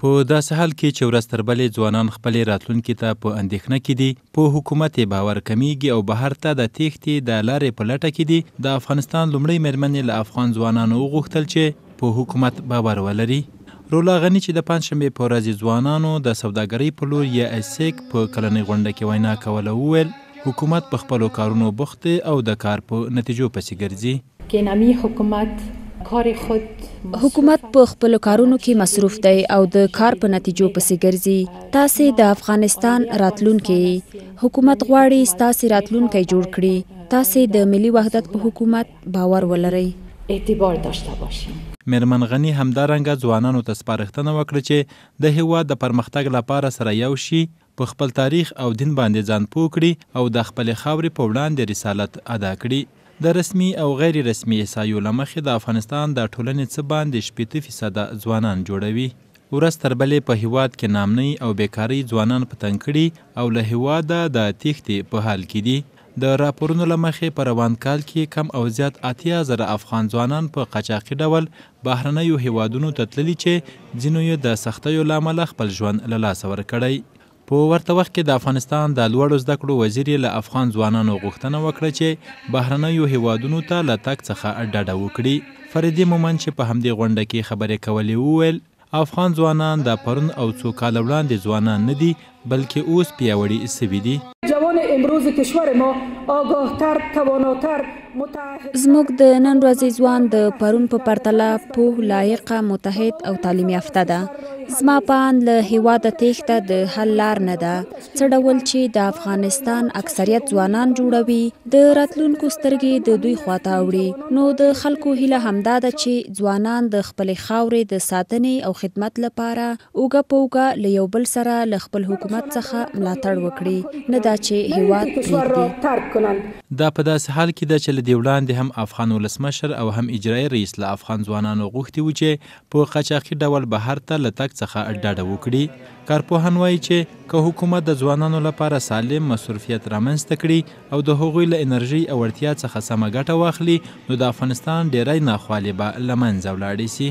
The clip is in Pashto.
په داسې حال کې چې ورځ تر بلې ځوانان خپلې راتلونکي ته په اندېښنه کې دي، په حکومت یې باور کمیږي او بهر ته د تېښتې د لارې په لټه کې دي، د افغانستان لومړۍ مېرمنې له افغان ځوانانو وغوښتل چې په حکومت باور ولري. رولا غني چې د پنجشنبې په ورځ ځوانانو د سوداګرۍ په لور یا ایسیک په کلنۍ غونډه کې وینا کوله، وویل حکومت په خپلو کارونو بوخت او د کار په نتیجو پسې ګرځي. که نمی حکومت کار خود حکومت په خپلو کارونو کې مصروف دی او د کار په نتیجو پسې ګرځي. تاسې د افغانستان راتلونکی، حکومت غواړي ستاسې راتلونکی جوړ کړي. تاسې د ملي وحدت په حکومت باور ولرئ. اعتبار داشته باشیم. مېرمن غني همدارنګه ځوانانو ته سپارښتنه وکړه چې د هېواد د پرمختګ لپاره سره یو شي، په خپل تاریخ او دین باندې ځان پوه کړي او د خپلې خاورې په وړاندې رسالت ادا کړي. د رسمي او غیر رسمي احصایو له مخې د افغانستان د ټولنې څه باندې 80% ځوانان جوړوي. ورځ تر بلې په هېواد کې نامنۍ او بیکارۍ ځوانان په تنګ کړي او له هېواده د تېښتې په حال کې دي. د راپورونو له مخې په روان کال کې کم او زیات 80,000 افغان ځوانان په قاچاقي ډول بهرنیو هېوادونو ته تللي چې ځینو یې د سختیو له امله خپل ژوند له لاسه ورکړی. په ورته وخت کې د افغانستان د لوړو زده کړو وزیر له افغان ځوانانو غوښتنه وکړه چې بهرنیو هېوادونو ته له تګ څخه ډډه وکړي. فریدي مومند چې په همدې غونډه کې خبرې کولې وویل افغان ځوانان د پرون او څو کاله وړاندې ځوانان نه دي بلکې اوس پیاوړي سوي دي. جوان امروز کشور ما آگاهتر، تواناتر، متعهد. زموږ د نن ورځې ځوان د پرون په پرتله پوه، لایقه، متحد او تعلیم یافته ده. زما په اند له هېواده تېښته د حل لار نه ده. څه ډول چې د افغانستان اکثریت ځوانان جوړوي، د راتلونکو سترګې د دوی خواته اوړي. نو د خلکو هیله همدا ده چې ځوانان د خپلې خاورې د ساتنې او خدمت لپاره اوږه په اوږه له یو بل سره له خپل حکومت څخه ملاتړ وکړي، نه دا چې هېواد پرېږدي. دا په داسې حال کې ده چې له دې وړاندې هم افغان ولسمشر او هم اجرایي رئیس له افغان ځوانانو غوښتي وو چې په قاچاقي ډول بهر ته له تګ څخه ډډه وکړي. کارپوهان وایي چې که حکومت د ځوانانو لپاره سالم مصروفیت رامنځته کړي او د هغوی له انرژۍ او وړتیا څخه سمه ګټه واخلي، نو د افغانستان ډیری ناخوالې به له منځه ولاړې سي.